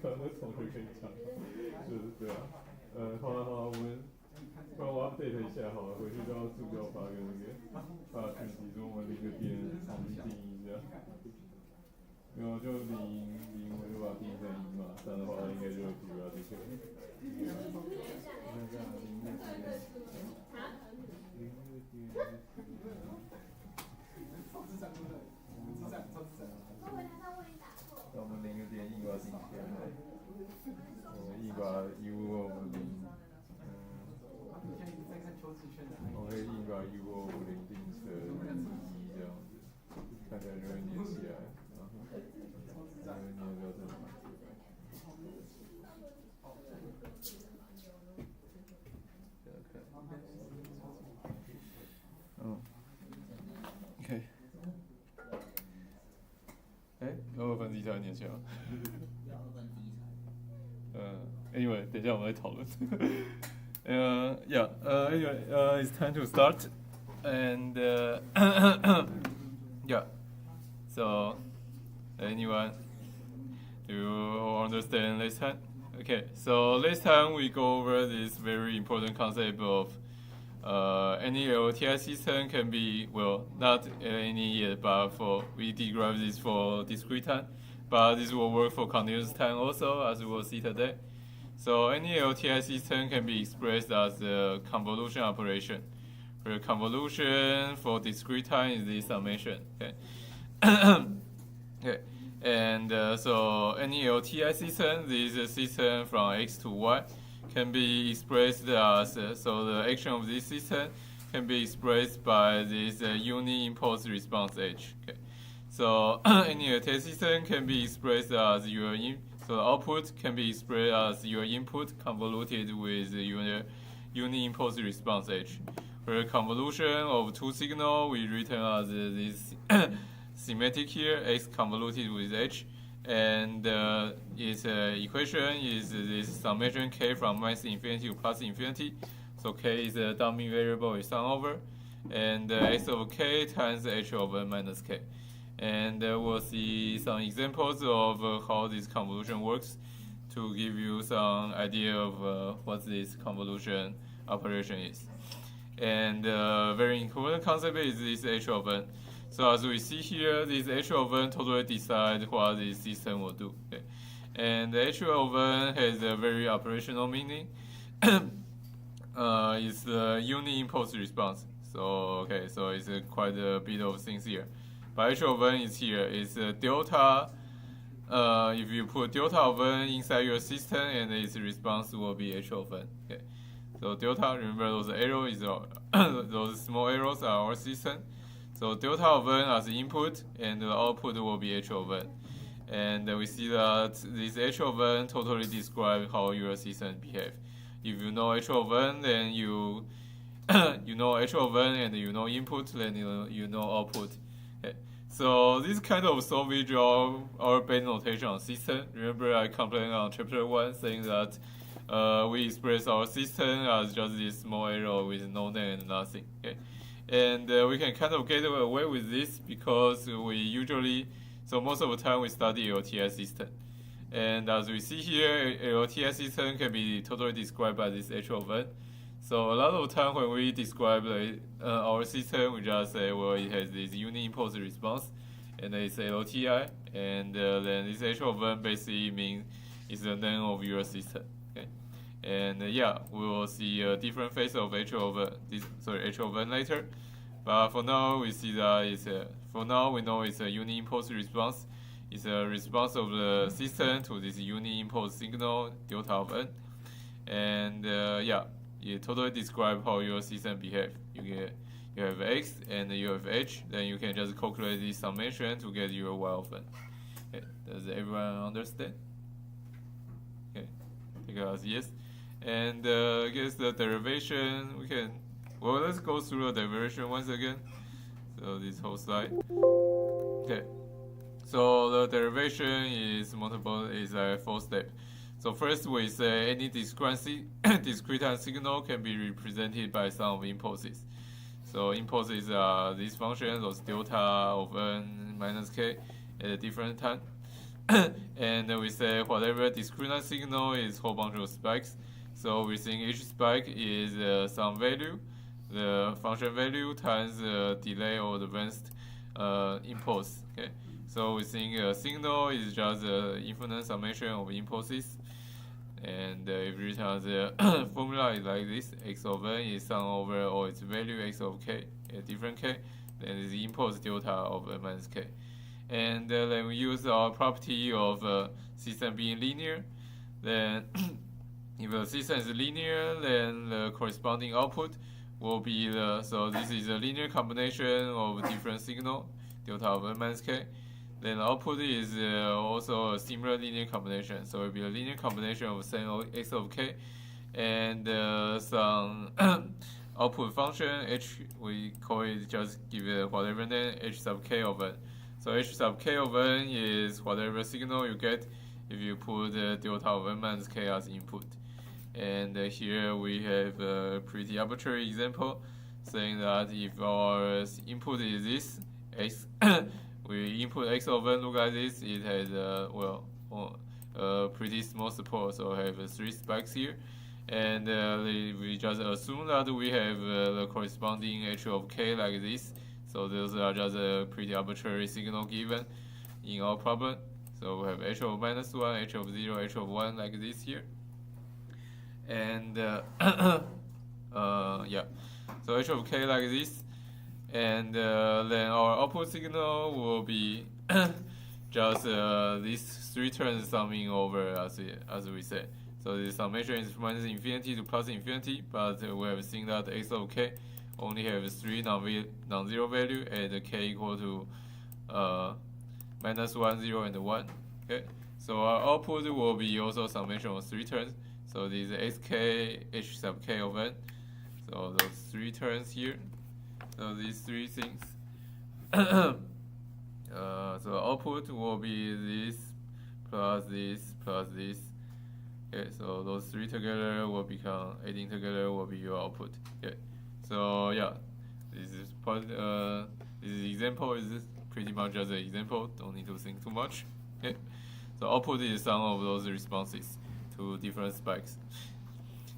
可能同学可以讲，就是对啊，好，我们不然我 update 一下好了，回去就要助教发个那个讯息，说我们0个点重新定义一下。没有就零，我就把它定义成1嘛，这样的话应该就比如说这个，你看这样那我们0.1把它定起来，我们1把U 我们0，我可以1把 U 我们0定成1这样子，看起来就会连起来，然后粘标正常。OK。2分之一才会粘起来。Anyway， 等一下我们再讨论。Anyway, it's time to start, and yeah. So, anyone, do you understand this time? Okay, so this time we go over this very important concept of any LTI system can be, well, not any yet, but we derive this for discrete time, but this will work for continuous time also, as we will see today. So any LTI system can be expressed as a convolution operation, where convolution for discrete time is the summation. Okay. Okay. And so any LTI system, this is a system from X to Y, can be expressed as, so the action of this system can be expressed by this uni-impulse response H. Okay. So any LTI system can be expressed as so the output can be expressed as your input convoluted with your uni-impulse response H. For convolution of two signals, we written as this symmetric here, X convoluted with H. And its equation is this summation k from -infinity to +infinity. So k is a dummy variable we sum over, and x of k times h of n minus k. And we'll see some examples of how this convolution works to give you some idea of what this convolution operation is. And very important concept is this h of n. So as we see here, this h of n totally decides what this system will do. Okay. And the h of n has a very operational meaning. It's the uni-impulse response. So so it's quite a bit of things here. But h of n is here. It's delta. If you put delta of n inside your system, and its response will be h of n. Okay. So delta, remember those arrows is those small arrows are our system. So delta of n as input, and the output will be h of n. And we see that this h of n totally describes how your system behave. If you know h of n, then you know h of n, and you know input, then you know output. Okay. So this kind of solvage of our base notation on system. Remember I complained on chapter 1 saying that we express our system as just this small arrow with no name and nothing. Okay. And we can kind of get away with this because we usually, so most of the time we study LTI system. And as we see here, LTI system can be totally described by this h of n. So a lot of the time when we describe our system, we just say, well, it has this uni-impulse response, and it's LTI, and then this h of n basically means it's the name of your system. Okay? And yeah, we will see a different phase of h of n later. But for now, we see that for now we know it's a uni-impulse response. It's a response of the system to this uni-impulse signal delta of n. And yeah, it totally describes how your system behave. You have x and you have h. Then you can just calculate this summation to get your y of n. Okay, does everyone understand? Okay, take it as yes. And I guess the derivation we can. Well, let's go through the derivation once again. So this whole slide. Okay. So the derivation is like 4 steps. So first we say any discrete time signal can be represented by some of impulses. So impulses are these functions, those delta of n minus k at a different time. and we say whatever discrete signal is whole bunch of spikes. So we think each spike is some value, the function value times the delay or the advanced impulse. Okay, so we think a signal is just an infinite summation of impulses. And if you return the formula is like this, x of n is sum over all its value x of k at different k, then is the impulse delta of n minus k. And then we use our property of system being linear. Then if the system is linear, then the corresponding output will be so this is a linear combination of different signal, delta of n minus k. Then the output is also a similar linear combination, so it will be a linear combination of sin x of k and some output function h. We call it, just give it whatever name, h sub k of n. So h sub k of n is whatever signal you get if you put delta of n minus k as input. And here we have a pretty arbitrary example saying that if our input is this x, we input x of n look like this, it has a pretty small support, so I have 3 spikes here. And we just assume that we have the corresponding h of k like this. So those are just a pretty arbitrary signal given in our problem. So we have h of minus 1, h of 0, h of 1 like this here. And yeah, so h of k like this. And then our output signal will be just these 3 terms summing over as we said. So the summation is minus infinity to plus infinity, but we have seen that x of k only have 3 non-zero value at k equal to minus 1, 0, and 1. Okay, so our output will be also summation of 3 terms. So this is sk h sub k of n. So those 3 terms here. So these 3 things. So output will be this plus this plus this. Okay, so those 3 together will become, adding together will be your output. Okay, so yeah, this is part. This example is pretty much just an example. Don't need to think too much. Okay, so output is sum of those responses to different spikes.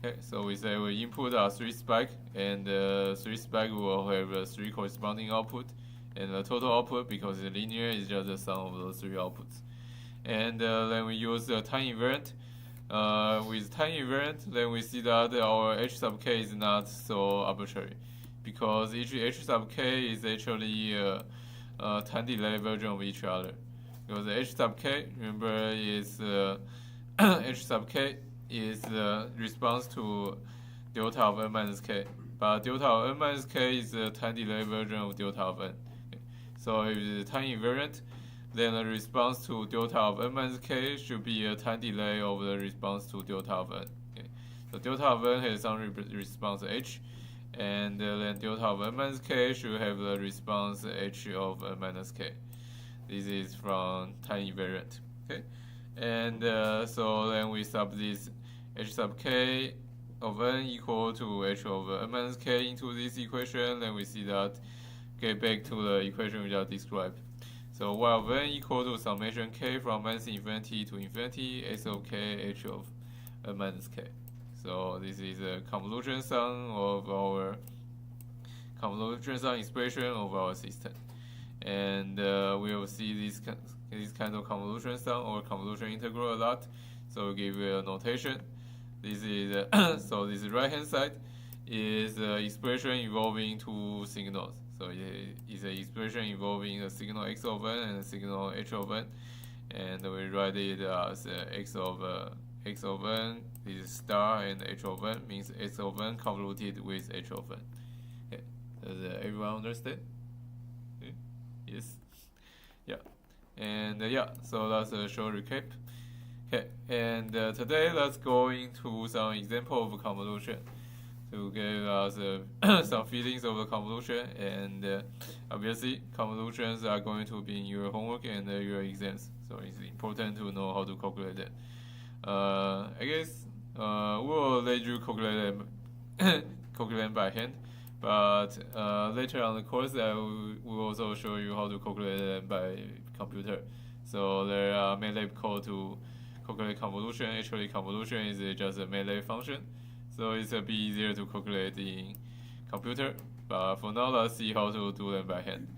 Okay, so we say we input 3 spike, and 3 spike will have 3 corresponding output, and the total output, because it's linear, is just the sum of those 3 outputs. And then we use the time invariant. With time invariant, then we see that our h sub k is not so arbitrary, because each h sub k is actually a time delay version of each other. Because the h sub k, remember, is h sub k is the response to delta of n minus k, but delta of n minus k is the time delay version of delta of n. Okay. So if it's time invariant, then the response to delta of n minus k should be a time delay of the response to delta of n. Okay. So delta of n has some response h, and then delta of n minus k should have the response h of n minus k. This is from time invariant. Okay, and so then we sub this h sub k of n equal to h of n minus k into this equation, then we see that get back to the equation we just described. So y of n equal to summation k from minus infinity to infinity s of k h of n minus k. So this is a convolution sum of our convolution sum expression of our system, and we will see this kind of convolution sum or convolution integral a lot. So we give you a notation. This is so this right hand side is expression involving 2 signals. So it is an expression involving a signal x of n and a signal h of n, and we write it as x of n is star, and h of n means x of n convoluted with h of n. Okay. Does everyone understand? Okay. Yes. Yeah. And yeah, so that's a short recap. Okay, and today let's go into some example of convolution to give us some feelings of the convolution, and obviously convolutions are going to be in your homework and your exams, so it's important to know how to calculate them. I guess we'll let you calculate them by hand, but later on the course I will also show you how to calculate them by computer. So there are MATLAB code to calculate convolution. Actually, convolution is just a MATLAB function, so it's a bit easier to calculate in computer. But for now, let's see how to do them by hand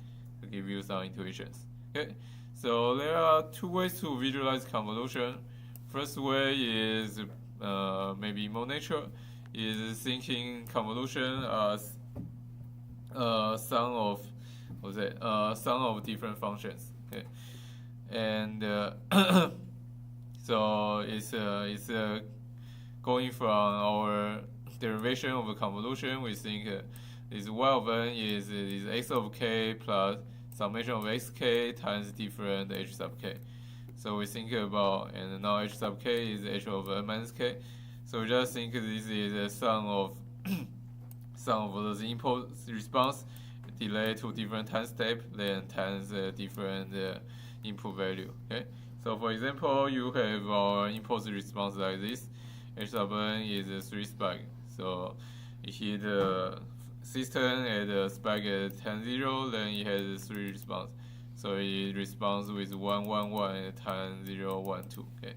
to give you some intuitions. Okay, so there are two ways to visualize convolution. First way is maybe more natural, is thinking convolution as sum of different functions. Okay, and so it's going from our derivation of a convolution. We think this y of n is x of k plus summation of xk times different h sub k. So we think about, and now h sub k is h over n minus k. So we just think this is a sum of those impulse response delay to different time step, then times different input value. Okay. So for example, you have our impulse response like this. H sub n is 3 spike. So you hit the system at a spike at time 0, then it has 3 response. So it responds with 1, 1, 1 at time 0, 1, 2. Okay.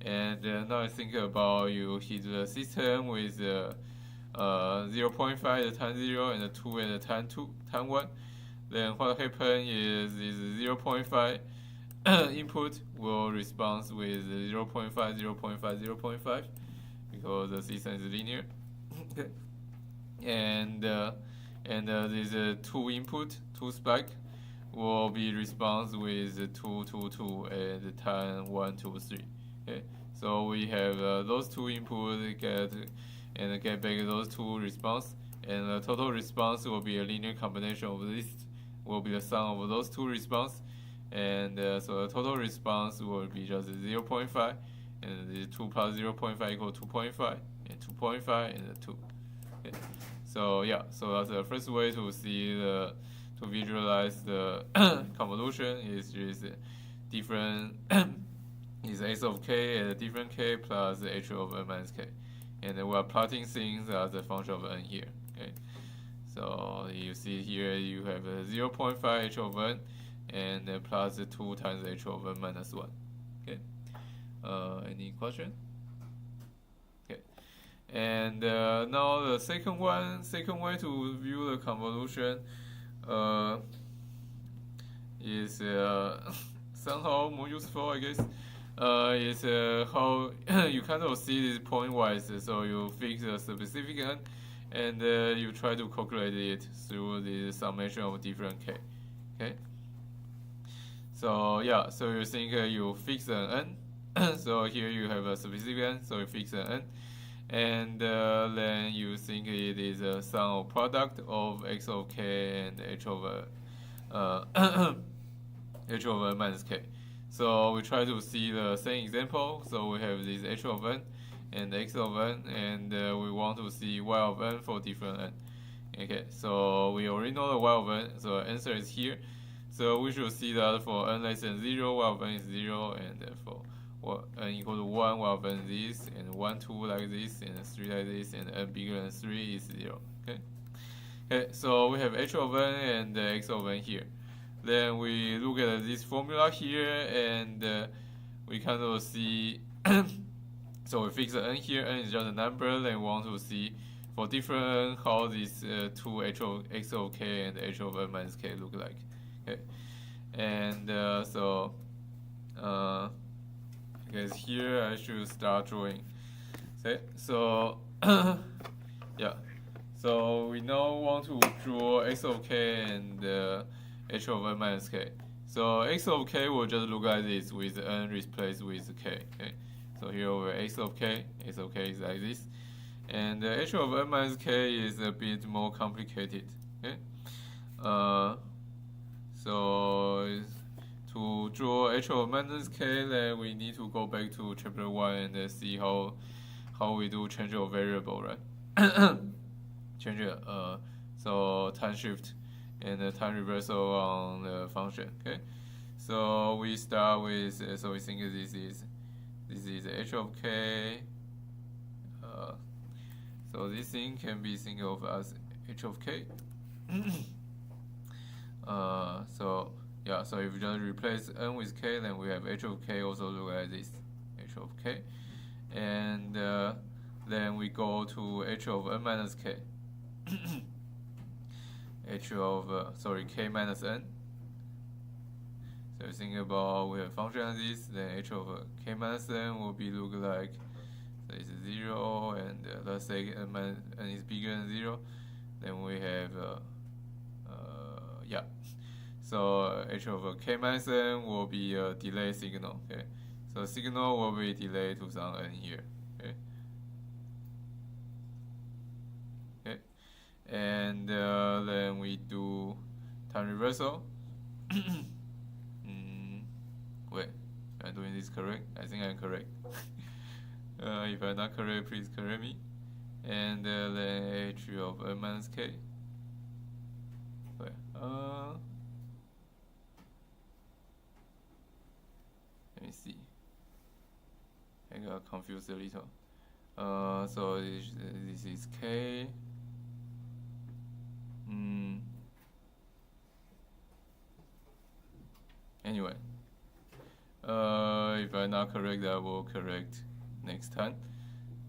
And now think about you hit the system with 0.5 at time 0 and 2 at time 1. Then what happens is this 0.5 input will respond with 0.5, 0.5, 0.5 because the system is linear. And this 2 input, 2 spike will be response with 2, 2, 2 at time 1, 2, 3. Okay, so we have those 2 inputs get back those 2 response, and the total response will be a linear combination of this, will be the sum of those 2 response, and so the total response will be just 0.5, and the 2 plus 0.5 equal 2.5, and 2.5 and 2. Okay. So yeah, so that's the first way to see to visualize the convolution is just different is x of k at a different k plus h of n minus k, and we are plotting things as a function of n here. Okay, so you see here you have 0.5 h of n and plus 2 times h of n minus 1. Okay, any question? Okay, and now the second way to view the convolution is somehow more useful, I guess. Is how you kind of see this point-wise. So you fix a specific n, and you try to calculate it through the summation of different k. Okay. So yeah, so you think you fix an n. So here you have a specific n, so you fix an n, and then you think it is a sum of product of x of k and h over h over minus k. So we try to see the same example. So we have this h of n and x of n, and we want to see y of n for different n. Okay, so we already know the y of n, so the answer is here. So we should see that for n less than 0, y of n is 0, and for n equal to 1, y of n is this, and 1, 2 like this, and 3 like this, and n bigger than 3 is 0. Okay. Okay, so we have h of n and x of n here. Then we look at this formula here, and we kind of see. So we fix the n here. N is just a number. Then we want to see for different n how these two x of k and h of n minus k look like. Okay, and so I guess here I should start drawing. Okay, so yeah. So we now want to draw x of k and h of n minus k. So x of k will just look like this with n replaced with k. Okay, so here over x of k is like this, and h of n minus k is a bit more complicated. Okay, so to draw h of minus k, then we need to go back to chapter 1 and see how we do change of variable, right? Change so time shift and time reversal on the function. Okay, so we start with so we think this is h of k. So this thing can be think of as h of k. So yeah, so if you just replace n with k, then we have h of k also look like this, h of k, and then we go to h of n minus k, h of k minus n. So think about we have function like this, then h of k minus n will be look like, so it's 0, and let's say n is bigger than 0, then we have yeah. So h of k minus n will be a delay signal. Okay, so signal will be delayed to some n here. Okay, okay, and then we do time reversal. Wait, am I doing this correct? I think I'm correct. If I'm not correct, please correct me. And then h of n minus k. Wait, let me see. I got confused a little. So this is k. Anyway, if I'm not correct, I will correct next time.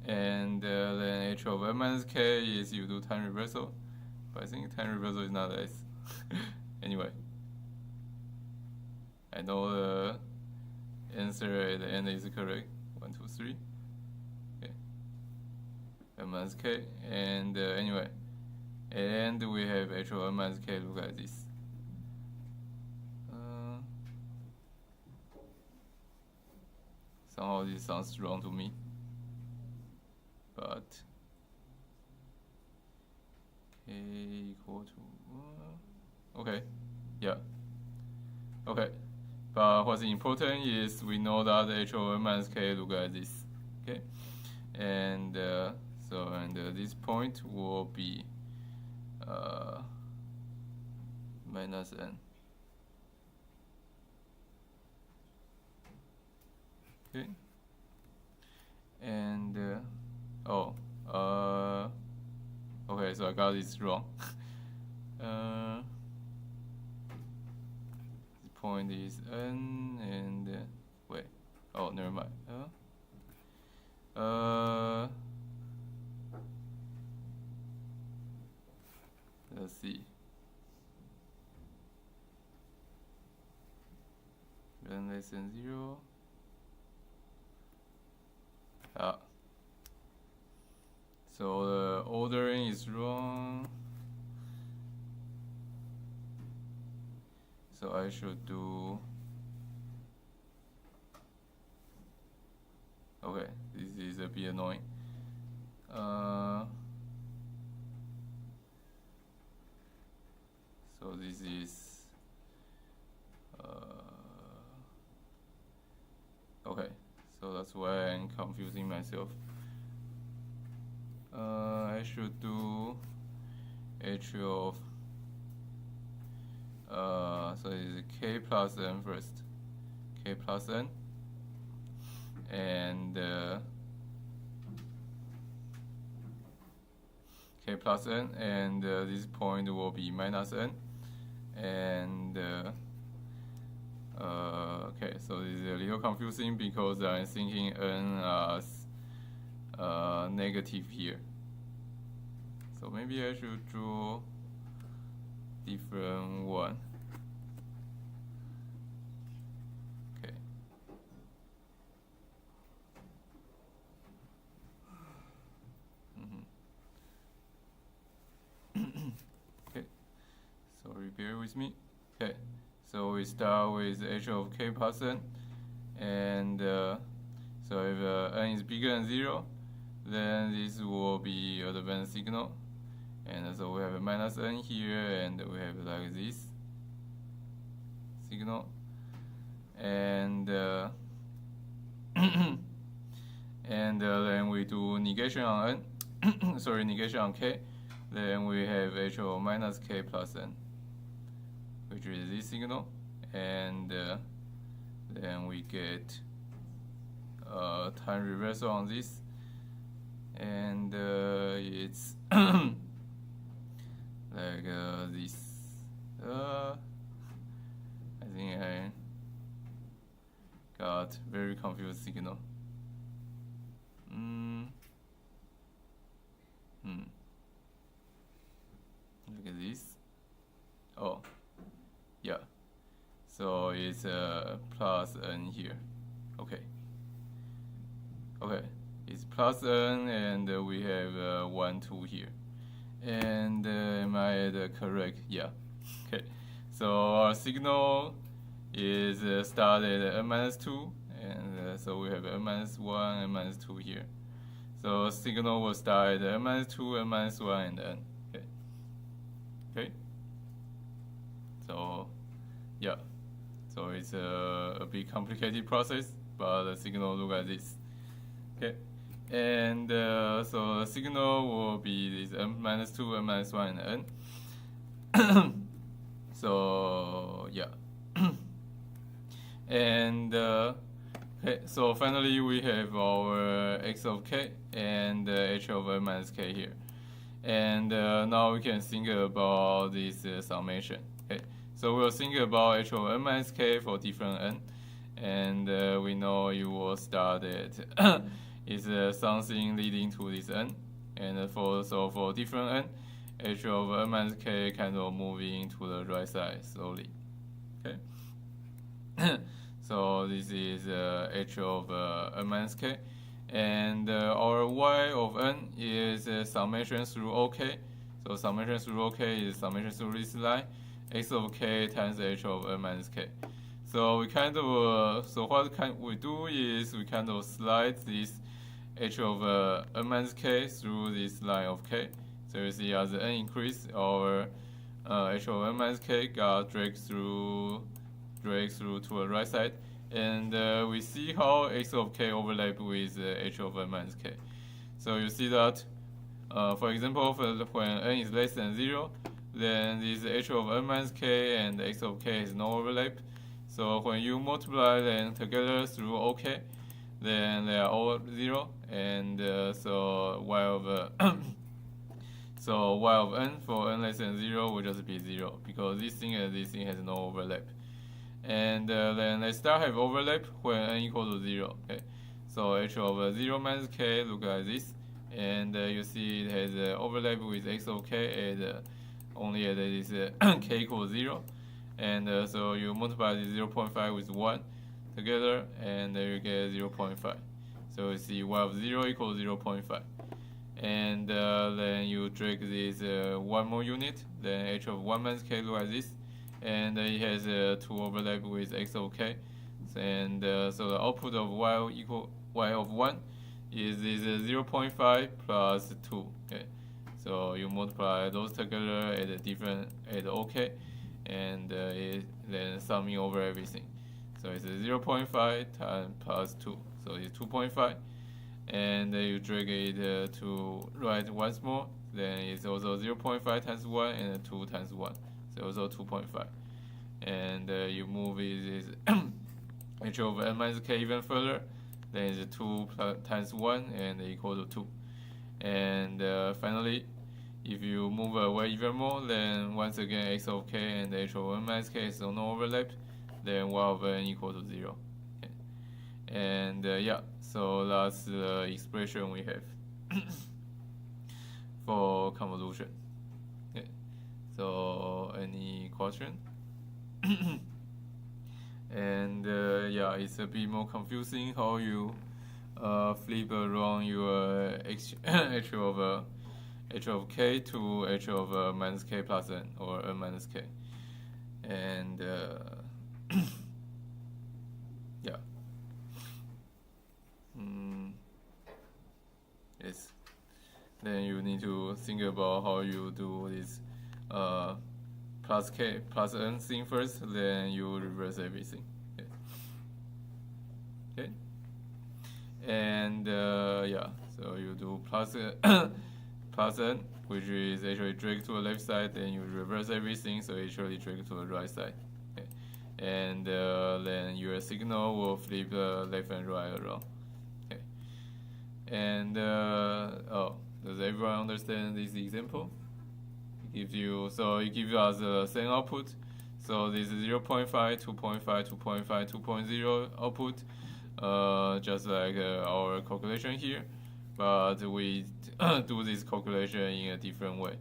And then h of n minus k is you do time reversal, but I think time reversal is not s. Anyway, I know the answer at the end is correct. 1, 2, 3. Okay. n minus k, and anyway, and we have h of n minus k look like this. Somehow this sounds wrong to me, but k equal to okay, yeah, okay. But what's important is we know that h of n minus k look like this, okay, and this point will be minus n. Okay, and okay, so I got this wrong. The point is n, and wait, oh, never mind. Let's see. N less than 0. So the ordering is wrong. So I should do. Okay, this is a bit annoying. So this is okay. So that's why I'm confusing myself. I should do h of so it's k plus n first, k plus n, and k plus n, and this point will be minus n, and okay, so this is a little confusing because I'm thinking n as negative here. So maybe I should draw different one. Okay. Okay. Sorry, bear with me. Okay. So we start with h of k plus n, and so if n is bigger than 0, then this will be advanced signal, and so we have a minus n here, and we have like this signal, and and then we do negation on n, sorry, negation on k, then we have h of minus k plus n, which is this signal, and then we get time reversal on this, and it's like this. I think but very confused signal. Look at this. Oh, yeah. So it's plus n here. Okay. Okay, it's plus n, and we have 1, 2 here. And am I correct? Yeah. Okay. So our signal is started at n minus 2, and so we have n minus 1, n minus 2 here. So signal will start at n minus 2, n minus 1, and n. Okay. Okay. So yeah. So it's a bit complicated process, but the signal look like this. Okay. And so the signal will be this n minus 2, n minus 1, and n. So yeah. And okay, so finally we have our x of k and h of n minus k here. And now we can think about this summation. Okay, so we'll think about h of n minus k for different n. And we know you will start at is something leading to this n. And for different n, h of n minus k kind of moving to the right side slowly. Okay. So this is h of n minus k, and our y of n is summation through OK. So summation through OK is summation through this line, x of k times h of n minus k. So we kind of so what we do is we kind of slide this h of n minus k through this line of k. So you see as the n increase, our h of n minus k got dragged through to the right side, and we see how x of k overlap with h of n minus k. So you see that, for example, when n is less than 0, then this h of n minus k and x of k has no overlap. So when you multiply them together through OK, then they are all 0, and so y of so y of n for n less than 0 will just be 0, because this thing and this thing has no overlap. And then they start have overlap when n equal to 0. Okay, so h of 0 minus k look like this, and you see it has overlap with x of k at only at this k equals 0. And so you multiply the 0.5 with 1 together, and you get 0.5. So you see y of 0 equals 0.5. And then you drag this one more unit, then h of 1 minus k look like this, and it has to overlap with x of k. And so the output of y of 1 is this 0.5 plus 2. Okay, so you multiply those together at OK, and then summing over everything. So it's 0.5 times plus 2, so it's 2.5. And you drag it to right once more, then it's also 0.5 times 1 and 2 times 1, so also 2.5. And you move this h over n minus k even further, then it's 2 times 1 and equal to 2. And finally, if you move away even more, then once again x of k and h over n minus k is no overlap, then y of n equal to 0. Okay. And yeah, so that's the expression we have for convolution. Okay. So any question? And yeah, it's a bit more confusing how you flip around your h of k to h of minus k plus n, or n minus k. And yeah. Yes. Then you need to think about how you do this plus k plus n thing first, then you reverse everything. Okay. Okay. And yeah, so you do plus plus n, which is actually drag to the left side, then you reverse everything, so actually drag to the right side. Okay. And then your signal will flip left and right around. Okay. And oh, does everyone understand this example? It gives us the same output. So this is 0.5, 2.5, 2.5, 2.0 output. just like our calculation here, but we do this calculation in a different way.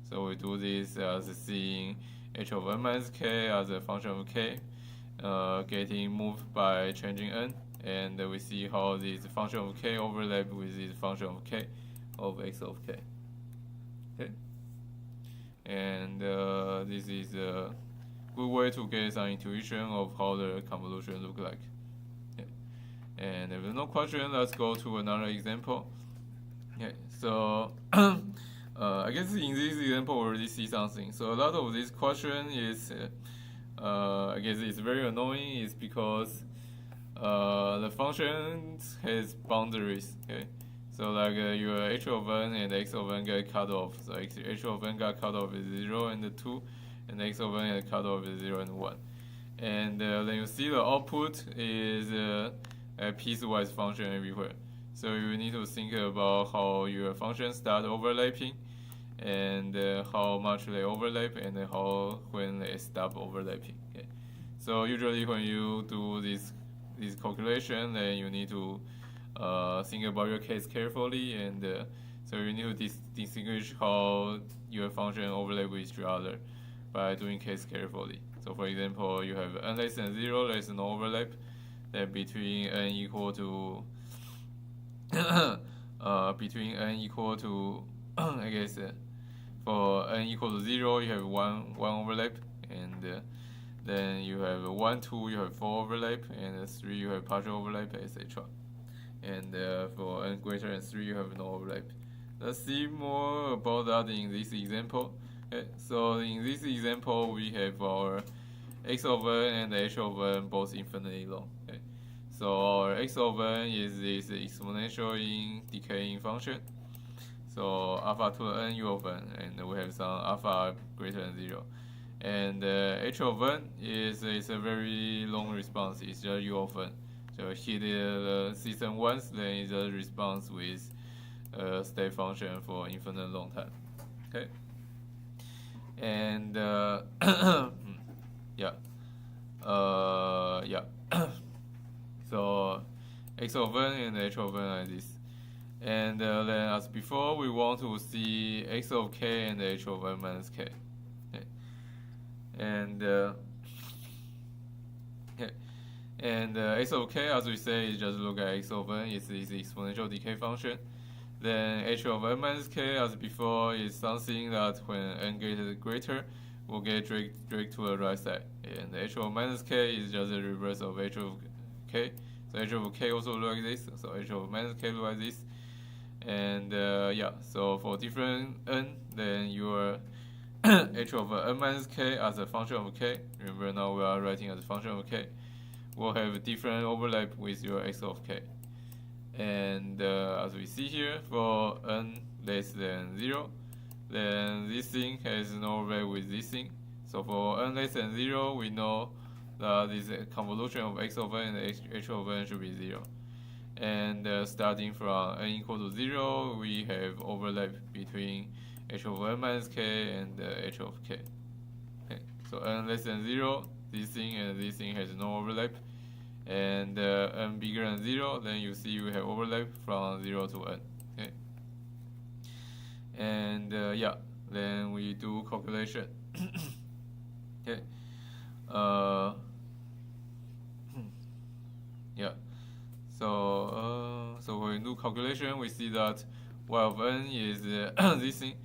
So we do this as seeing h of n minus k as a function of k, getting moved by changing n, and we see how this function of k overlap with this function of k of x of k. Okay, and this is a good way to get some intuition of how the convolution look like. Okay. And if there's no question, let's go to another example. Okay, so I guess in this example we already see something. So a lot of this question is, I guess it's very annoying. Is because the function has boundaries. Okay, so like your h of n and x of n get cut off. So h of n got cut off at 0 and 2, and x of n got cut off at 0 and 1. And then you see the output is a piecewise function everywhere. So you need to think about how your functions start overlapping, and how much they overlap, and how when they stop overlapping. Okay. So usually when you do this calculation, then you need to think about your case carefully, and so you need to distinguish how your function overlap with each other by doing case carefully. So for example, you have n less than 0, there is no overlap. Then between n equal to I guess for n equal to 0, you have one overlap, and then you have 1, 2, you have 4 overlap, and 3 you have partial overlap, etc. And for n greater than 3, you have no overlap. Let's see more about that in this example. Okay, so in this example, we have our x of n and h of n both infinitely long. Okay, so our x of n is this exponential in decaying function. So alpha to the n u of n, and we have some alpha greater than 0. And h of n is a very long response. It's just u of n. So hit the system once, then it just responds with a state function for infinite long time. Okay. And yeah, yeah. So x of n and h of n like this. And then as before, we want to see x of k and h of n minus k. Okay. And x of k, as we say, is just look at x of n, is this exponential decay function. Then h of n minus k, as before, is something that when n gets greater, will get dragged to the right side. And h of minus k is just the reverse of h of k. So h of k also look like this. So h of minus k look like this. And yeah, so for different n, then your h of n minus k as a function of k, remember now we are writing as a function of k, will have different overlap with your x of k. And as we see here, for n less than 0, then this thing has no overlap with this thing. So for n less than 0, we know that this convolution of x of n and h of n should be 0. And starting from n equal to 0, we have overlap between h of n minus k and h of k. Okay. So n less than 0, this thing and this thing has no overlap. And n bigger than 0, then you see we have overlap from 0 to n. Okay. And yeah, then we do calculation. Okay. Yeah. So when we do calculation, we see that y of n is this thing,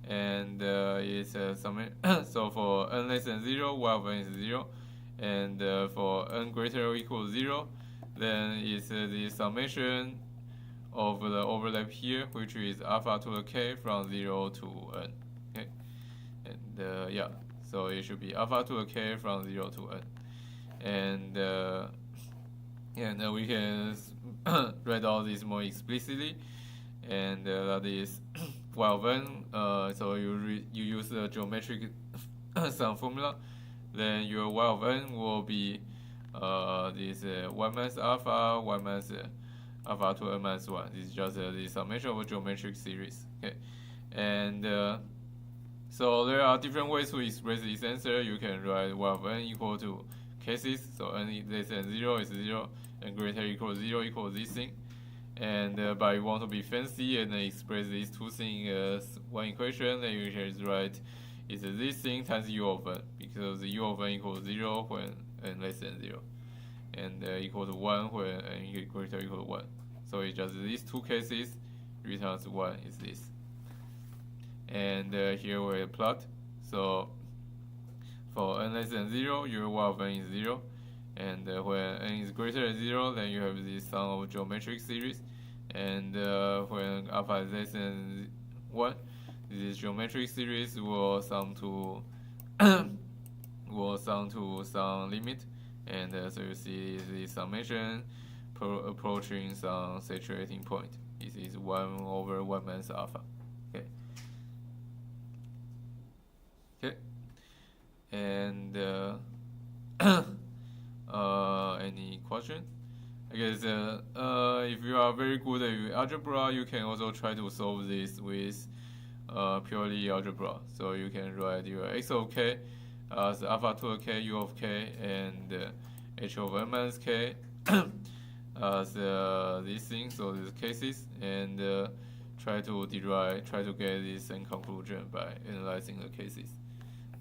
and it's summation. So for n less than 0, y of n is 0, and for n greater or equal to 0, then it's the summation of the overlap here, which is alpha to the k from 0 to n. Okay, and yeah, so it should be alpha to the k from 0 to n, and and we can write all this more explicitly, and that is y of n. So you use the geometric sum formula, then your y of n will be this 1 minus alpha, 1 minus alpha to n minus 1. This is just the summation of a geometric series. Okay, and so there are different ways to express this answer. You can write y of n equal to cases. So n less than 0 is 0, and greater equals 0 equals this thing. And but you want to be fancy and express these two things as one equation, then you can write is this thing times u of n, because u of n equals 0 when n less than 0, and equal to 1 when n greater equal to 1. So it's just these two cases, returns 1 is this. And here we plot. So for n less than 0, your y of n is 0. And when n is greater than 0, then you have this sum of geometric series. And when alpha is less than 1, this geometric series will sum to some limit. And so you see the summation approaching some saturating point. This is 1 over 1 minus alpha. Okay. And any question? I guess if you are very good at algebra, you can also try to solve this with purely algebra. So you can write your x of k as alpha to k, u of k, and h of n minus k as these things, so these cases, and try to get this same conclusion by analyzing the cases.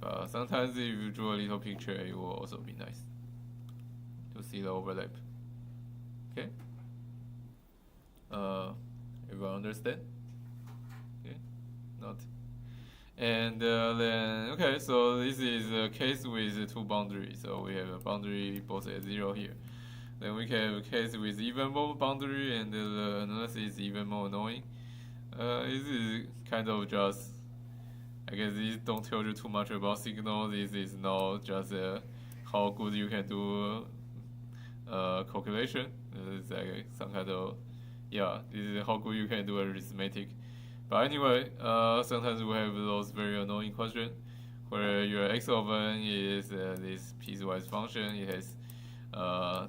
But sometimes if you draw a little picture, it will also be nice to see the overlap. Okay. Everyone understand? Okay. Not. And then okay, so this is a case with two boundaries. So we have a boundary both at 0 here. Then we can have a case with even more boundary, and the analysis is even more annoying. This is kind of just, I guess this don't tell you too much about signal. This is not just how good you can do calculation. It's like some kind of, yeah, this is how good you can do arithmetic. But anyway, sometimes we have those very annoying questions where your x of n is this piecewise function. It has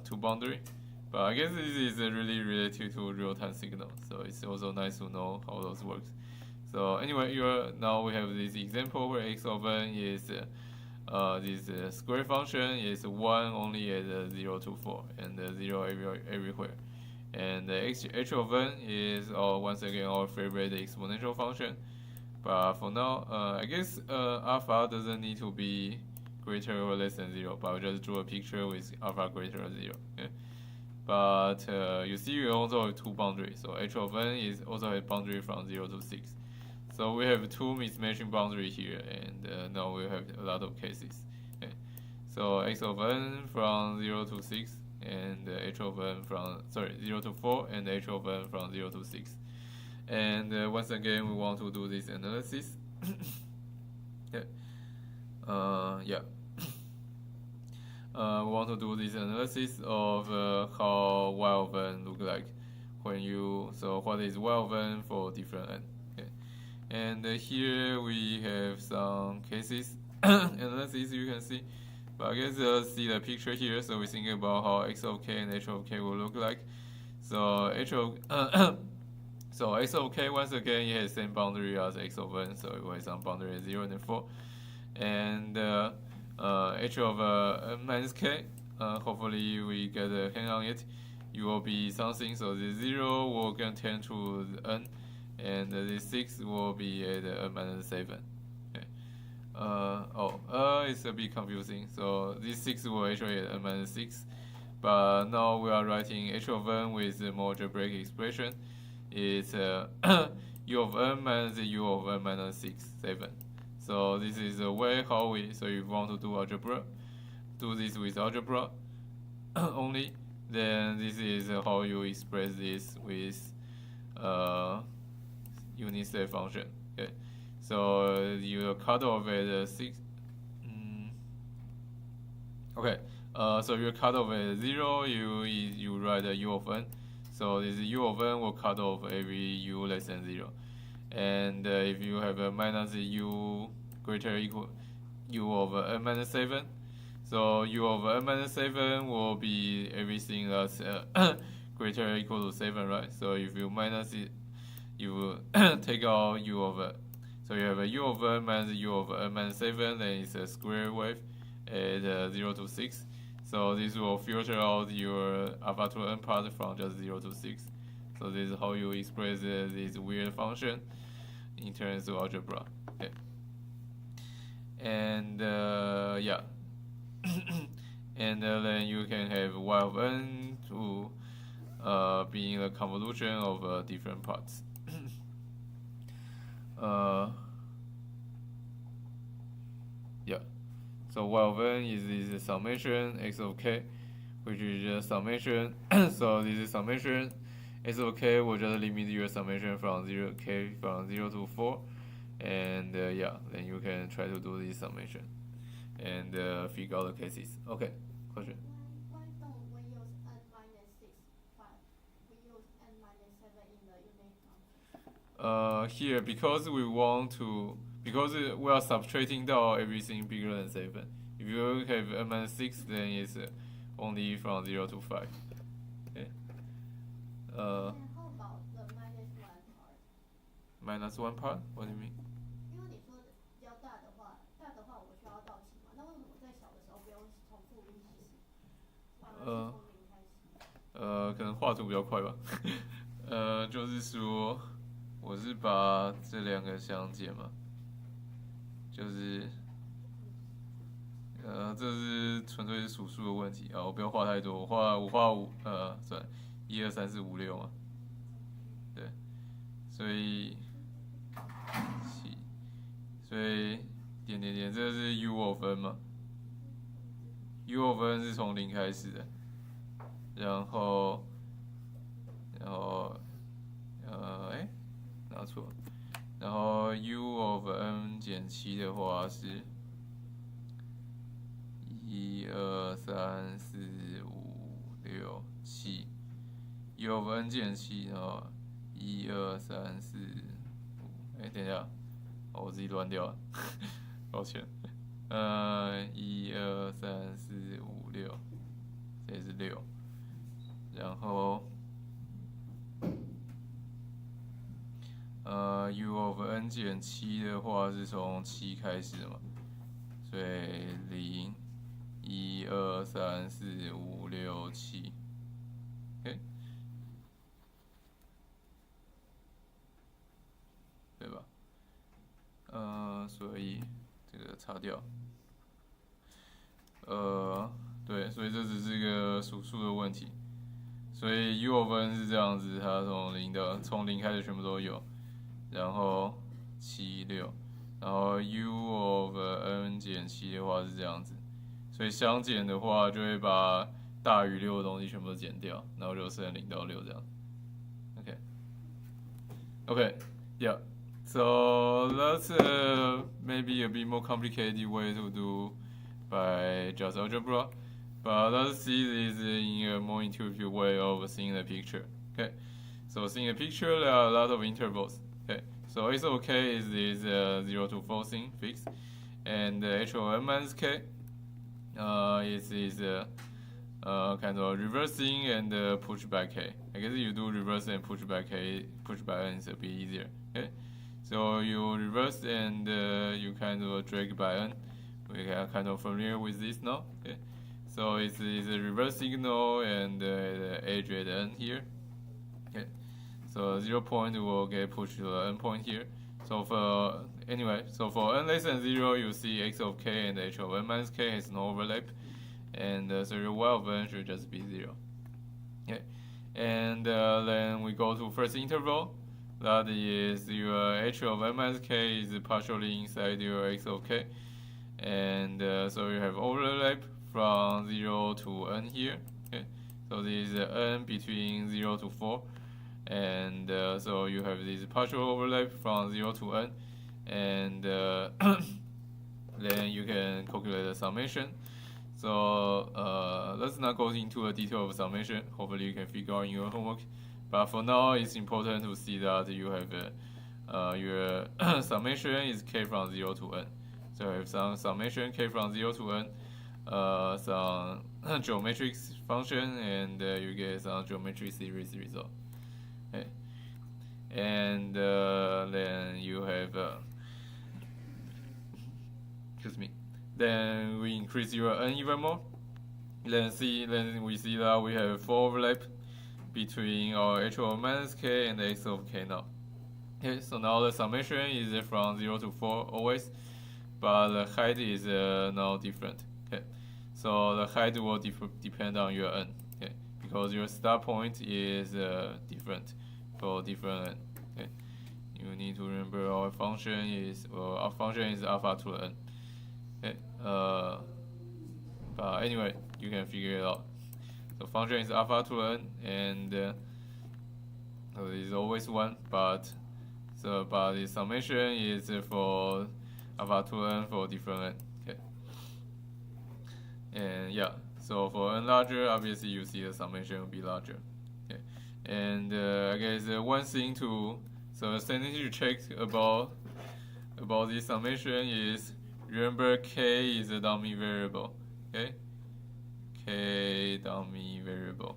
two boundary. But I guess this is really related to real-time signal. So it's also nice to know how those works. So anyway, now we have this example where x of n is this square function is 1 only at 0 to 4 and 0 everywhere. And h of n is once again our favorite exponential function. But for now, I guess alpha doesn't need to be greater or less than 0, but I'll just draw a picture with alpha greater than 0. Okay? But you see we also have two boundaries. So h of n is also a boundary from 0 to 6. So we have two mismatching boundaries here, and now we have a lot of cases. Okay. So x of n from 0 to 6, and h of n from 0 to 4, and h of n from 0 to 6. And once again, we want to do this analysis. Okay. Yeah. We want to do this analysis of how y of n look like when you, so what is y of n for different n. Okay. And here we have some cases analysis you can see. But I guess see the picture here, so we think about how x of k and h of k will look like. So so x of k, once again, it has the same boundary as x of n, so it will have some boundary at 0 and 4. And h of n minus k, hopefully we get a hang on it. It will be something, so the 0 will tend to n, and the 6 will be at n minus 7. It's a bit confusing. So this 6 will actually at n minus 6, but now we are writing h of n with a more algebraic expression. It's u of n minus u of n minus 6, 7. So this is a way how so if you want to do algebra, do this with algebra only, then this is how you express this with unit step function. Okay. So you cut off at 6. Okay. So you cut off at 0. You write u of n. So this u of n will cut off every u less than 0. And if you have a minus u greater or equal u of n minus 7, so u of n minus 7 will be everything that's greater or equal to 7, right? So if you minus it, you will take out u of n. So you have a u of n minus u of n minus 7, then it's a square wave at 0 to 6. So this will filter out your alpha to n part from just 0 to 6. So this is how you express this weird function in terms of algebra. Okay. And yeah. And then you can have y of n to being a convolution of different parts. Yeah. So y of n is the summation x of k, which is just summation. So this is summation. S of k will just limit your summation from 0 to 4, and yeah, then you can try to do this summation and figure out the cases. Okay, question. Why don't we use n minus 6, but we use n minus 7 in the unit function? Here because we are subtracting down everything bigger than 7. If you have n minus 6, then it's only from 0 to 5. Okay. And how about the minus 1 part? Minus 1 part? What do you mean? 因为你说比较大的话我需要到齐嘛，那为什么在小的时候不用从负1开始，反而是从0开始？可能画图比较快吧。就是说，我是把这两个相减嘛，就是，这是纯粹是数数的问题啊，我不要画太多，我画5，算1、2、3、4、5、6嘛，对，所以点，这是 u of n 嘛 ，u of n 是从0开始的，然后，拿错了，然后 u of n 减7的话是1、2、3、4、5、6、7。u of n 减7，然后1、2、3、4、5，等一下，我自己乱掉了，抱歉。1、2、3、4、5、6，这也是6，然后u of n 减7的话是从7开始的嘛，所以0、1、2、3、4、5、6、7。OK， 对吧？所以这个擦掉。对，所以这只是一个数数的问题。所以 u of n 是这样子，它从0开始全部都有，然后7、6，然后 u of n 减7的话是这样子，所以相减的话就会把大于6的东西全部都减掉，然后就剩0到6这样。Okay, yeah. So that's maybe a bit more complicated way to do by just algebra, but let's see this in a more intuitive way of seeing the picture. Okay, so seeing the picture, there are a lot of intervals. Okay, so S of k is this 0 to 4 thing fixed, and h of n minus k is kind of reversing and push by k. I guess you do reverse and push by k, push by n is a bit easier. Okay, so you reverse and you kind of drag by n. We are kind of familiar with this now. Okay, so it's a reverse signal and the edge at n here. Okay, so 0 point will get pushed to the n point here. So for n less than 0, you see x of k and h of n minus k has no overlap, and so your y of n should just be 0. Okay, and then we go to first interval. That is your h of n minus k is partially inside your x of k, and so you have overlap from 0 to n here. Okay, so this is n between 0 to 4, and so you have this partial overlap from 0 to n, and then you can calculate the summation. So let's not go into the detail of summation. Hopefully you can figure out in your homework. But for now, it's important to see that you have your summation is k from 0 to n. So you have some summation k from 0 to n, some geometric function, and you get some geometric series result. Okay. And then you have, excuse me. Then we increase your n even more. then we see that we have 4 overlap between our h of minus k and x of k now. Okay, so now the summation is from 0 to 4 always, but the height is now different. Okay, so the height will depend on your n. Okay, because your start point is different for different n. Okay, you need to remember our function is alpha to the n. Okay, but anyway, you can figure it out. So function is alpha to the n, and so it is always 1, but the summation is for alpha to n for different n. Okay, and yeah, so for n larger, obviously you see the summation will be larger. Okay, and I guess one thing to to check about this summation is, remember k is a dummy variable. Okay, k dummy variable,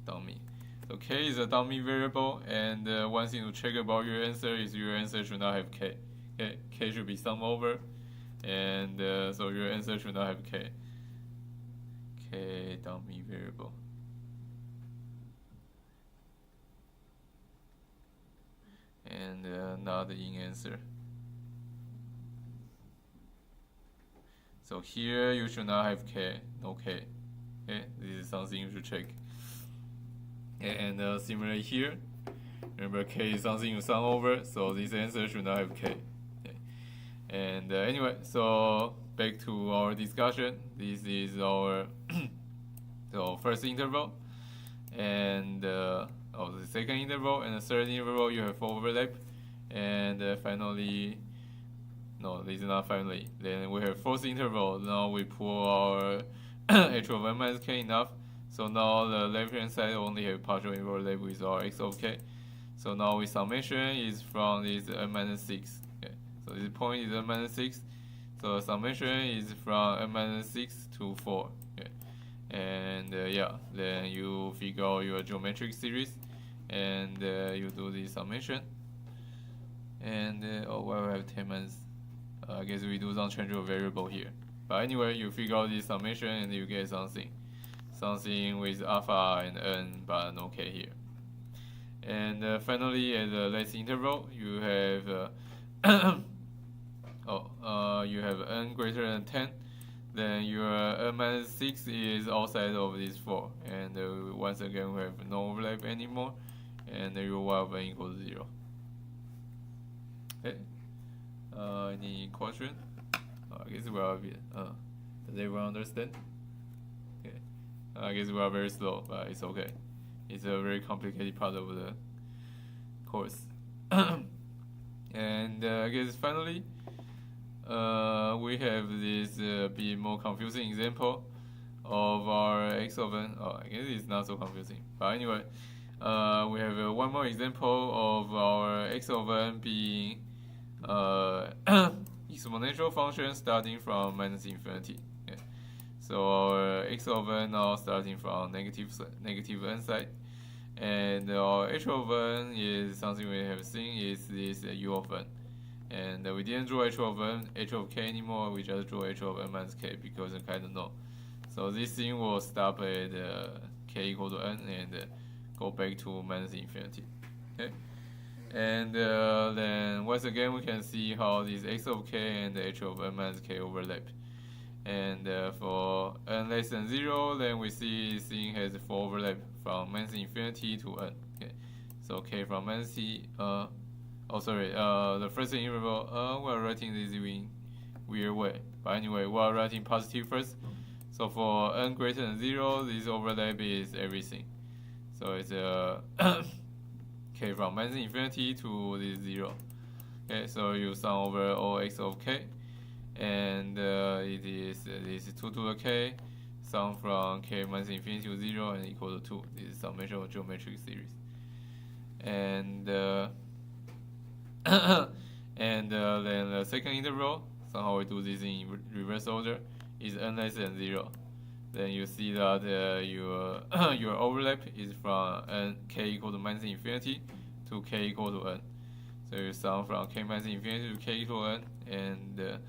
dummy. So k is a dummy variable, and one thing to check about your answer is your answer should not have k. Okay, k should be sum over, and so your answer should not have k. K dummy variable. And not in answer. So here you should not have k, no k. Okay, this is something you should check. And similarly here, remember k is something you sum over, so this answer should not have k. Okay. And anyway, so back to our discussion. This is our so first interval, and the second interval, and the third interval you have 4 overlap, and finally, no, this is not finally. Then we have fourth interval. Now we pull our h of n minus k enough. So now the left hand side only have partial overlap with our x of k. So now our summation is from this n minus 6. Okay. So this point is n minus 6. So the summation is from n minus 6 to 4. Okay. And yeah, then you figure out your geometric series, and you do the summation. And well, we have 10 minutes. I guess we do some change of variable here. But anyway, you figure out the summation and you get something with alpha and n, but no k here. And finally, at the last interval, you have you have n greater than 10. Then your n minus 6 is outside of this 4, and once again we have no overlap anymore, and your y of n equals 0. Okay. Any question? I guess we are. Does everyone understand? Okay. I guess we are very slow, but it's okay. It's a very complicated part of the course. And I guess finally, we have this bit more confusing example of our x of n. I guess it's not so confusing, but anyway, we have one more example of our x of n being exponential function starting from minus infinity. Okay. So our x of n now starting from negative n side, and our h of n is something we have seen is this u of n, and we didn't draw h of k anymore. We just draw h of n minus k because we kind of know. So this thing will stop at k equal to n and go back to minus infinity. Okay. And then once again we can see how these x of k and h of n minus k overlap. And for n less than 0, then we see this thing has 4 overlap from minus infinity to n. Okay, so k from minus the first interval, we're writing this in weird way. But anyway, we're writing positive first. So for n greater than 0, this overlap is everything. So it's k from minus infinity to this 0. Okay, so you sum over all x of k, and it is this 2 to the k, sum from k minus infinity to 0 and equal to 2. This is summation of geometric series. And then the second interval, somehow we do this in reverse order, is n less than 0. Then you see that your overlap is from k equal to minus infinity to k equal to n. So you sum from k minus infinity to k equal to n, and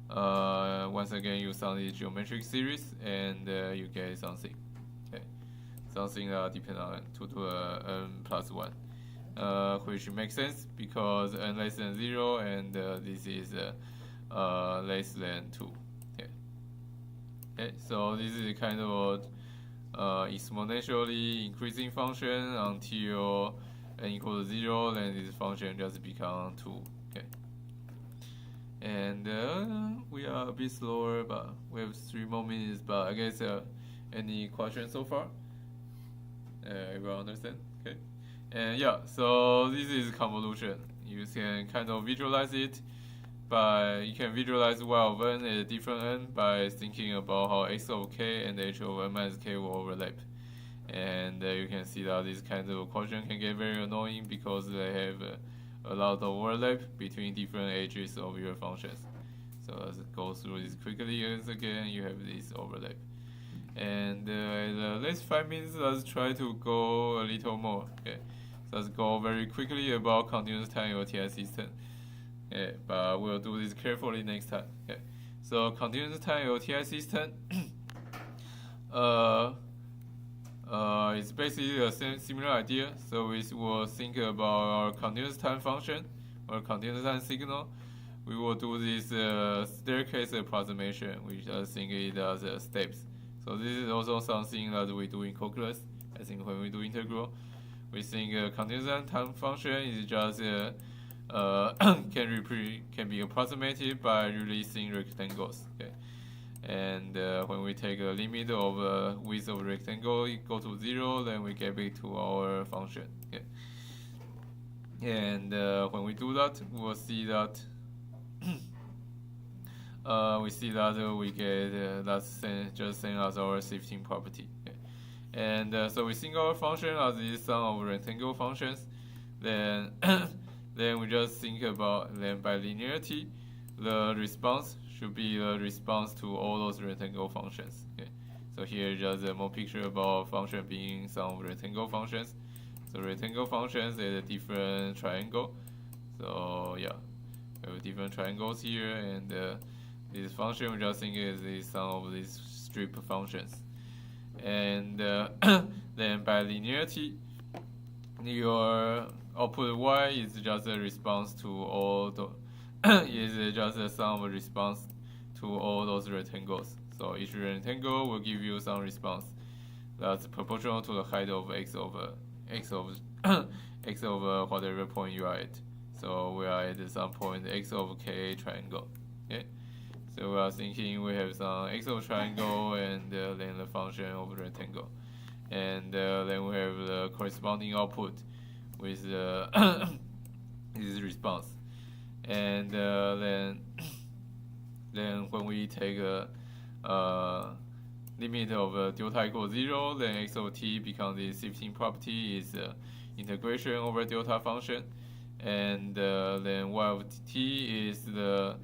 once again use some of the geometric series and you get something. Okay, something depends on 2 to n plus 1. Which makes sense because n less than 0 and this is less than 2. Okay, so this is kind of exponentially increasing function until n equals 0, then this function just becomes 2. Okay, and we are a bit slower, but we have 3 more minutes. But I guess any questions so far? Everyone understand? Okay. And yeah, so this is convolution. You can kind of visualize it you can visualize y of n at a different n by thinking about how x of k and h of n minus k will overlap. And you can see that this kind of equation can get very annoying because they have a lot of overlap between different edges of your functions. So let's go through this quickly. Once again, you have this overlap. And the last 5 minutes, let's try to go a little more. Okay, so let's go very quickly about continuous time LTI system. Okay, but we'll do this carefully next time. Okay, so continuous time LTI system. It's basically a similar idea. So we will think about our continuous time function or continuous time signal. We will do this staircase approximation, which I think it does steps. So this is also something that we do in calculus. I think when we do integral, we think continuous time function is just can be approximated by releasing rectangles. Okay, and when we take a limit of width of rectangle equal to 0, then we get back to our function. Okay, and when we do that, we'll see that. We get that's just same as our shifting property. Okay. And so we think our function as this sum of rectangle functions, then then we just think about then by linearity, the response should be the response to all those rectangle functions. Okay. So here just a more picture about function being sum of rectangle functions. So rectangle functions at a different triangle. So yeah, we have different triangles here, and this function we just think is the sum of these strip functions. And then by linearity, your output y is just a response to all the is just a sum of response to all those rectangles. So each rectangle will give you some response that's proportional to the height of x over whatever point you are at. So we are at some point x of k triangle. Okay. So we are thinking we have some x of triangle and then the function of the rectangle, and then we have the corresponding output with this response, and then when we take a limit of delta equals 0, then x of t becomes the shifting property is integration over delta function, and then y of t is the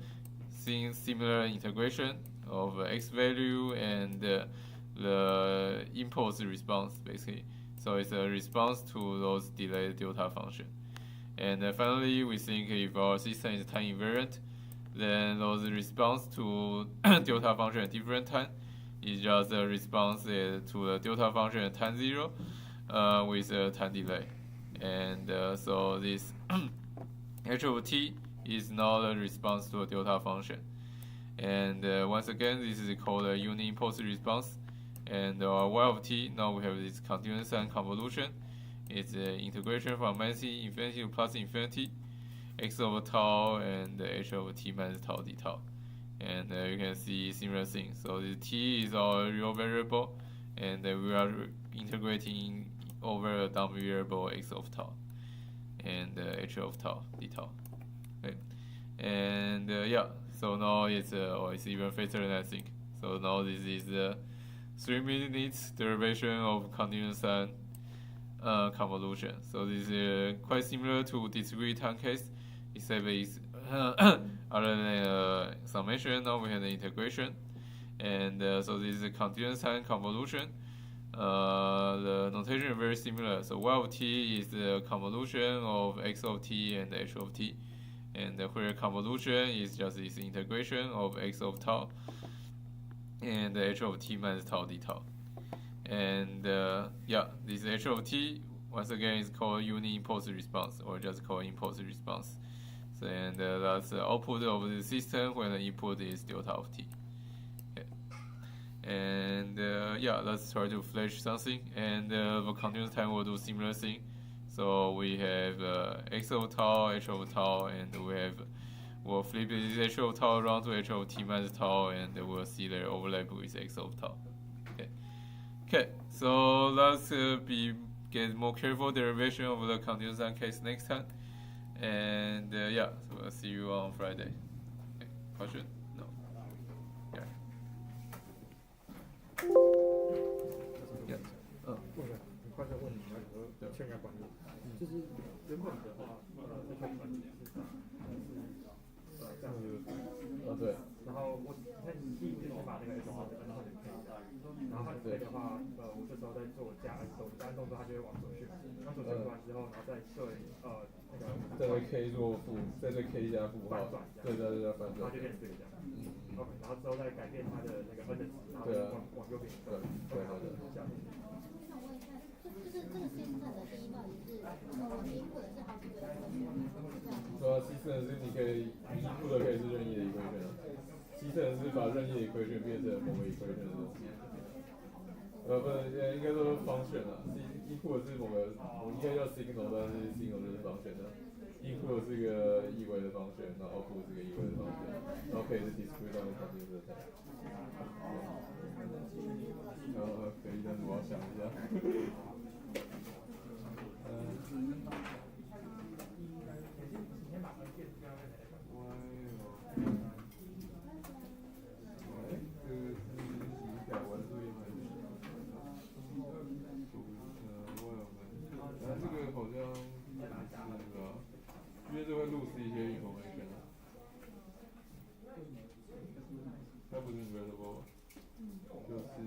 similar integration of x value and the impulse response basically. So it's a response to those delayed delta function. And finally, we think if our system is time invariant, then those response to delta function at different time is just a response to the delta function at time 0 with a time delay. And so this h of t is not a response to a delta function. And once again, this is called a unit impulse response. And our y of t, now we have this continuous time convolution. It's integration from minus infinity to plus infinity, x over tau and h over t minus tau d tau. And you can see similar things. So the t is our real variable, and we are integrating over a dumb variable x of tau and h of tau d tau. Okay. And yeah, so now it's even faster than I think. So now this is the 3 minutes derivation of continuous time convolution. So this is quite similar to discrete time case, except it's other than summation, now we have the integration. And so this is a continuous time convolution. The notation is very similar. So y of t is the convolution of x of t and h of t. And the Fourier convolution is just this integration of x of tau and the h of t minus tau d tau. And yeah, this h of t once again is called unit impulse response, or just called impulse response. So, and that's the output of the system when the input is delta of t. Okay. And yeah, let's try to flash something. And the continuous time will do similar thing. So we have x of tau, h of tau, and we'll flip this h of tau around to h of t minus tau, and we'll see their overlap with x of tau. Okay, so let's get more careful derivation of the continuous time case next time. And yeah, so we'll see you on Friday. Okay, question? No. Yeah. Yeah. 很快再问你那个限压管理，就是原本的话，这条管理是这样子，对。然后你看你第一步先把那个 S 号的 N 号给配一下，然后它配的话，我这时候再做加 N 动作，加 N 动作它就会往左旋，往左旋完之后，然后再对那个再对 K 做负，再对 K 加负号，对，反转，它就变成这个这样。OK， 然后之后再改变它的那个 N 的值，然后往右边走。我想问一下，就是这个 system 的第一段是我第一步的是好几个equation，是这样吗？对啊 ，system 是你一步的可以是任意的equation啊。system 是把任意的equation变成某个equation的东西。不是，应该说function啊。equal 是某个，我应该叫 signal， 但是 signal 就是function啊。equal 是个一维的function，然后 output 是个一维的function，然后可以是 discrete 和 continuous 的。可以，但是我要想一下。这个好像因为这会 lose 一些 information 啊。它不是 invariable， 就是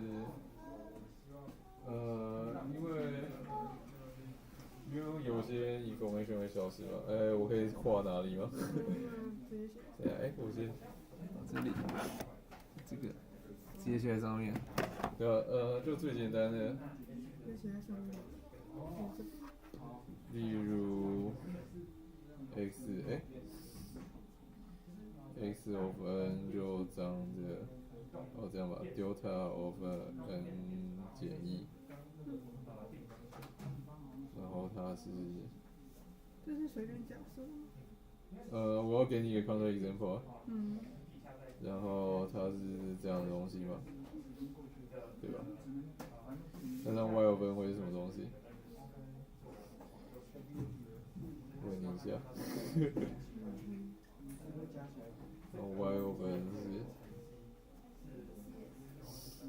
因为有些 information 会消失嘛。我可以画哪里吗？对啊，我先这里，这个直接写在上面。对啊，就最简单的。例如 x of n 就长着，这样吧 ，delta of n 减1，然后它是，这是随便假设吗？我要给你一个 counter example 啊。然后它是这样的东西嘛，对吧？那让 y of n 会是什么东西？问你一下。然后 y of n 是，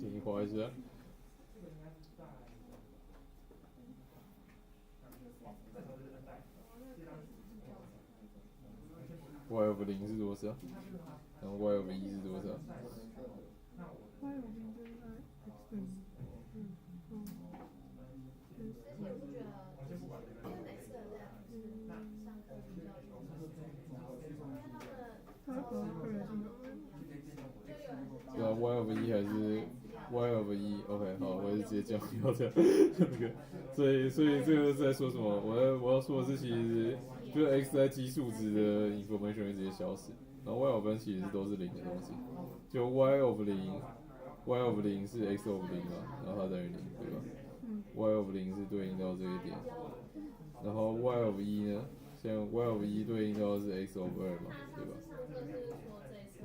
给你画一下。y of 0是多少？然后 y of 1是多少？ y of 0就是在 x 等于而且不觉得因为每次的这样上课比较用，对啊 ，y of 1还是 y of 1 ，OK， 好，我也是直接讲要这样那个，所以这个是在说什么？我要说的是，其实就是 x 在奇数值的 information 会直接消失，然后 y of n 其实都是0的东西，就 y of 0是 x of 0嘛，然后它等于0，对吧？y of 0是对应到这个点，然后 y of 1呢，像 y of 1对应到的是 x of 2嘛，对吧？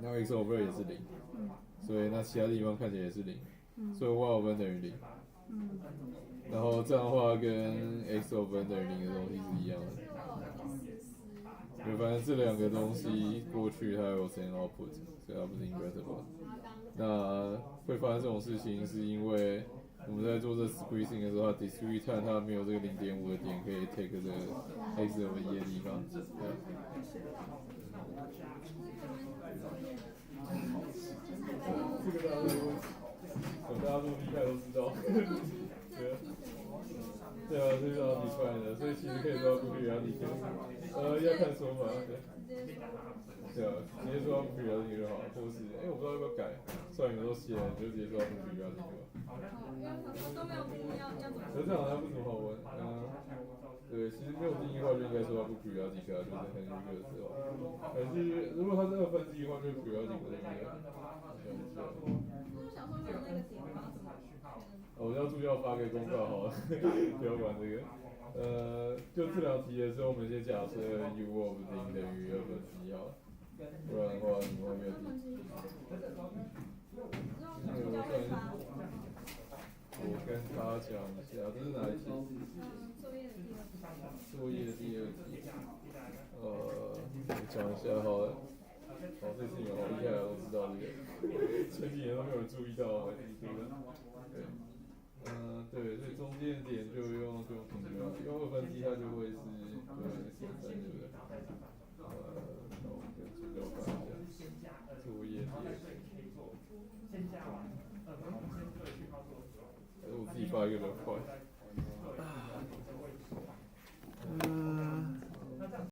那 x of 2也是0，所以那其他地方看起来也是0，所以 y of n 等于0。然后这样的话跟 x of n 等于0的东西是一样的。对，反正这两个东西过去它有 same output， 所以它不是 invertible。那会发生这种事情是因为我们在做这 squeezing 的时候，它 discrete time 它没有这个 0.5 的点可以 take 这个 x of 1的地方。对。这个大家都厉害都知道。对啊，这个要出来的，所以其实可以说不 periodic，要看说法，对。对啊，直接说不 periodic 就好，或是我不知道要不要改，虽然有时候写就直接说不 periodic 就好。因为很多都没有定义要怎么。可是这好像不怎么好问，对，其实没有定义的话就应该说它不 periodic 啊，就是很有意思的话。可是如果它是2分之一的话，就是 periodic 对不对？我想说没有那个点发怎么我要助教发个公告好了，不要管这个。就这两题的时候，我们先假设 u of 0等于1/2好了，不然的话你们会没有定义。我跟他讲一下，这是哪一题？作业的第二题。我讲一下好了。这次你们好厉害啊，都知道这个。前几年都没有人注意到，我还自己读的。对。对，所以中间点就用平均了，用1/2它就会是13，对不对？那我跟助教看一下作业第二题。我自己发一个比较快。